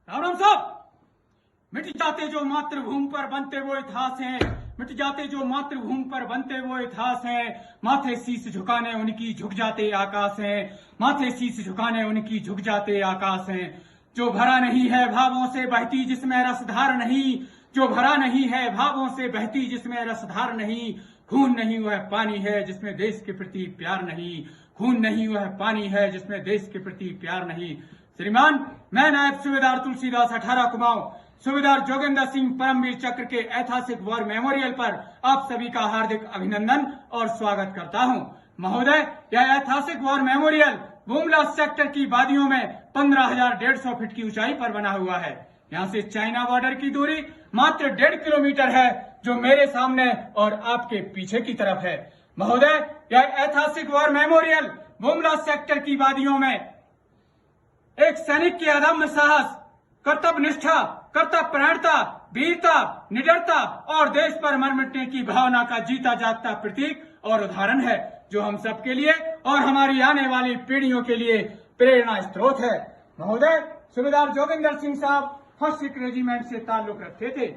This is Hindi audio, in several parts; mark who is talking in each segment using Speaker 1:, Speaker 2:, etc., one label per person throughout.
Speaker 1: राम साहब, मिट जाते जो मातृभूमि पर बनते वो इतिहास हैं, मिट जाते जो मातृभूमि पर बनते वो इतिहास हैं। माथे शीश झुकाने उनकी झुक जाते आकाश हैं, माथे शीश झुकाने उनकी झुक जाते आकाश हैं। जो भरा नहीं है भावों से बहती जिसमें रसधार नहीं, जो भरा नहीं है भावों से बहती जिसमें रसधार नहीं। खून नहीं वह पानी है जिसमें देश के प्रति प्यार नहीं, खून नहीं वह पानी है जिसमें देश के प्रति प्यार नहीं। श्रीमान, मैं नायब सूबेदार तुलसीदास 18 कुमाऊं, सूबेदार जोगेंद्र सिंह परमवीर चक्र के ऐतिहासिक वॉर मेमोरियल पर आप सभी का हार्दिक अभिनंदन और स्वागत करता हूं। महोदय, यह ऐतिहासिक वॉर मेमोरियल बुमला सेक्टर की वादियों में 15,150 फीट की ऊंचाई पर बना हुआ है। यहाँ से चाइना बॉर्डर की दूरी मात्र 1.5 किलोमीटर है, जो मेरे सामने और आपके पीछे की तरफ है। महोदय, यह ऐतिहासिक वॉर मेमोरियल बुमला सेक्टर की वादियों में एक सैनिक की अदम्य साहस, कर्तव्य निष्ठा, कर्तव्य परायणता, वीरता, निडरता और देश पर मर मिटने की भावना का जीता जागता प्रतीक और उदाहरण है, जो हम सबके लिए और हमारी आने वाली पीढ़ियों के लिए प्रेरणा स्रोत है। महोदय, सूबेदार जोगेंद्र सिंह साहब फर्स्ट सिख रेजिमेंट से ताल्लुक रखते थे।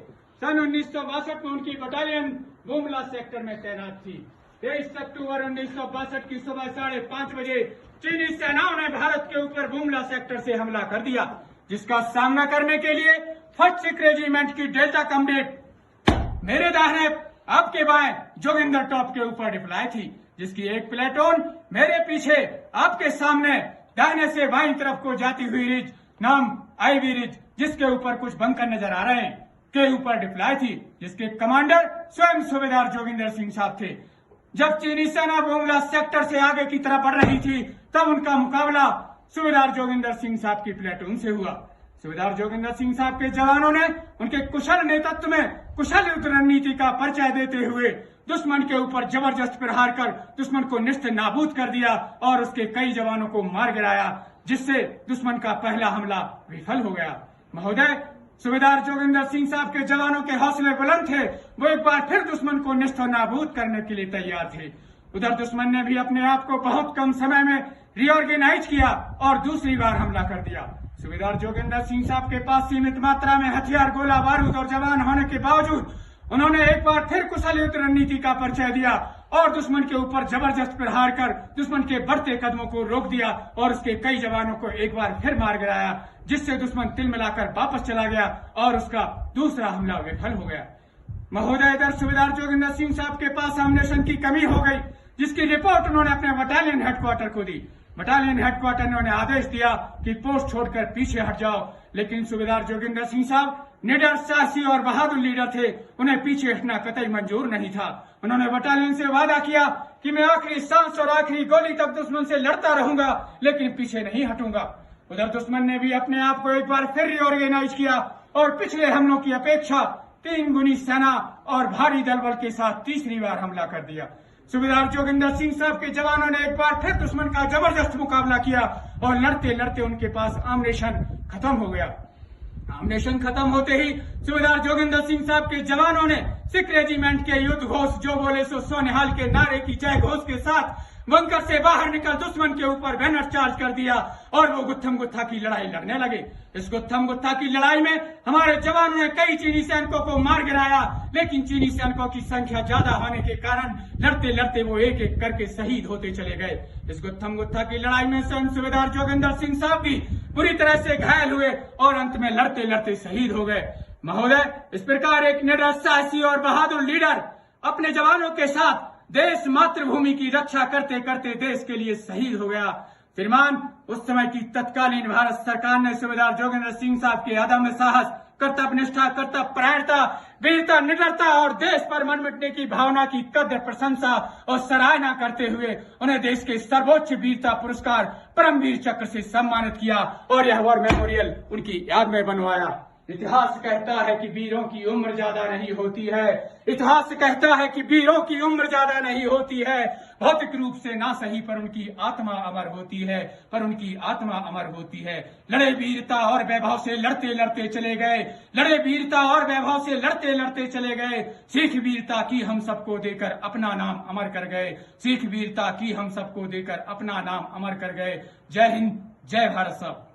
Speaker 1: सन 1962 में उनकी बटालियन बुमला सेक्टर में तैनात थी। 23 अक्टूबर 1962 की सुबह 5:30 बजे चीनी सेनाओं ने भारत के ऊपर बुमला सेक्टर से हमला कर दिया, जिसका सामना करने के लिए फर्स्ट सिख रेजिमेंट की डेल्टा कम्बेट मेरे दाहिने आपके बाएं जोगिंदर टॉप के ऊपर डिप्लॉय थी, जिसकी एक प्लेटून मेरे पीछे आपके सामने दाहिने से बाईं तरफ को जाती हुई रिज नाम आईवी रिज, जिसके ऊपर कुछ बंकर नजर आ रहे हैं, के ऊपर डिप्लॉय थी, जिसके कमांडर स्वयं सूबेदार जोगिंदर सिंह साहब थे। जब चीनी सेना बुमला सेक्टर से आगे की तरफ बढ़ रही थी, तब उनका मुकाबला सूबेदार जोगिंदर सिंह साहब की प्लेटून से हुआ। सूबेदार जोगिंदर सिंह साहब के जवानों ने उनके कुशल नेतृत्व में कुशल युद्ध रणनीति का परिचय देते हुए दुश्मन के ऊपर जबरदस्त प्रहार कर दुश्मन को निश्च नाबूद कर दिया और उसके कई जवानों को मार गिराया, जिससे दुश्मन का पहला हमला विफल हो गया। महोदय, सूबेदार जोगिंदर सिंह साहब के जवानों के हौसले बुलंद थे, वो एक बार फिर दुश्मन को निश्च नाबूद करने के लिए तैयार थे। उधर दुश्मन ने भी अपने आप को बहुत कम समय में रीऑर्गेनाइज किया और दूसरी बार हमला कर दिया। सूबेदार जोगिंदर सिंह साहब के पास सीमित मात्रा में हथियार, गोला बारूद और जवान होने के बावजूद उन्होंने एक बार फिर कुशल युद्ध रणनीति का परिचय दिया और दुश्मन के ऊपर जबरदस्त प्रहार कर दुश्मन के बढ़ते कदमों को रोक दिया और उसके कई जवानों को एक बार फिर मार गिराया, जिससे दुश्मन तिलमिलाकर वापस चला गया और उसका दूसरा हमला विफल हो गया। महोदय, इधर सूबेदार जोगिंदर सिंह साहब के पास एमुनेशन की कमी हो गई, जिसकी रिपोर्ट उन्होंने अपने बटालियन हेडक्वार्टर को दी। बटालियन हेडक्वार्टर ने उन्हें आदेश दिया कि पोस्ट छोड़कर पीछे हट जाओ, लेकिन सूबेदार जोगिंदर सिंह साहब निडर, साहसी और बहादुर लीडर थे, उन्हें पीछे हटना कतई मंजूर नहीं था। उन्होंने बटालियन से वादा किया कि मैं आखिरी सांस और आखिरी गोली तक दुश्मन से लड़ता रहूंगा, लेकिन पीछे नहीं हटूंगा। उधर दुश्मन ने भी अपने आप को एक बार फिर रीऑर्गेनाइज किया और पिछले हमलों की अपेक्षा 3 गुनी सेना और भारी दलबल के साथ तीसरी बार हमला कर दिया। सूबेदार जोगिंदर सिंह साहब के जवानों ने एक बार फिर दुश्मन का जबरदस्त मुकाबला किया और लड़ते लड़ते उनके पास आमनेशन खत्म हो गया। आमनेशन खत्म होते ही सूबेदार जोगिंदर सिंह साहब के जवानों ने सिख रेजिमेंट के युद्ध घोष जो बोले सो निहाल के नारे की जय घोष के साथ बंकर से बाहर निकल दुश्मन के ऊपर बैनर चार्ज कर दिया और वो गुत्थम गुत्था की लड़ाई लड़ने लगे। इस गुत्थम गुत्था की लड़ाई में हमारे जवानों ने कई चीनी सैनिकों को मार गिराया, लेकिन चीनी सैनिकों की संख्या ज्यादा होने के कारण लड़ते लड़ते वो एक एक करके शहीद होते चले गए। इस गुत्थम गुत्था की लड़ाई में स्वयं सूबेदार जोगिंदर सिंह साहब भी बुरी तरह से घायल हुए और अंत में लड़ते लड़ते शहीद हो गए। महोदय, इस प्रकार एक निडर, साहसी और बहादुर लीडर अपने जवानों के साथ देश मातृभूमि की रक्षा करते करते देश के लिए शहीद हो गया। श्रीमान, उस समय की तत्कालीन भारत सरकार ने सूबेदार जोगिंदर सिंह साहब के अदम्य साहस, कर्तव्य निष्ठा, कर्तव्य परायणता, वीरता, निडरता और देश पर मन मिटने की भावना की कद्र प्रशंसा और सराहना करते हुए उन्हें देश के सर्वोच्च वीरता पुरस्कार परमवीर चक्र से सम्मानित किया और यह वॉर मेमोरियल उनकी याद में बनवाया। इतिहास कहता है कि वीरों की उम्र ज्यादा नहीं होती है, इतिहास कहता है कि वीरों की उम्र ज्यादा नहीं होती है। भौतिक रूप से ना सही पर उनकी आत्मा अमर होती है, पर उनकी आत्मा अमर होती है। लड़े वीरता और वैभव से लड़ते लड़ते चले गए, लड़े वीरता और वैभव से लड़ते लड़ते चले गए। सीख वीरता की हम सबको देकर अपना नाम अमर कर गए, सीख वीरता की हम सबको देकर अपना नाम अमर कर गए। जय हिंद, जय भारत साहब।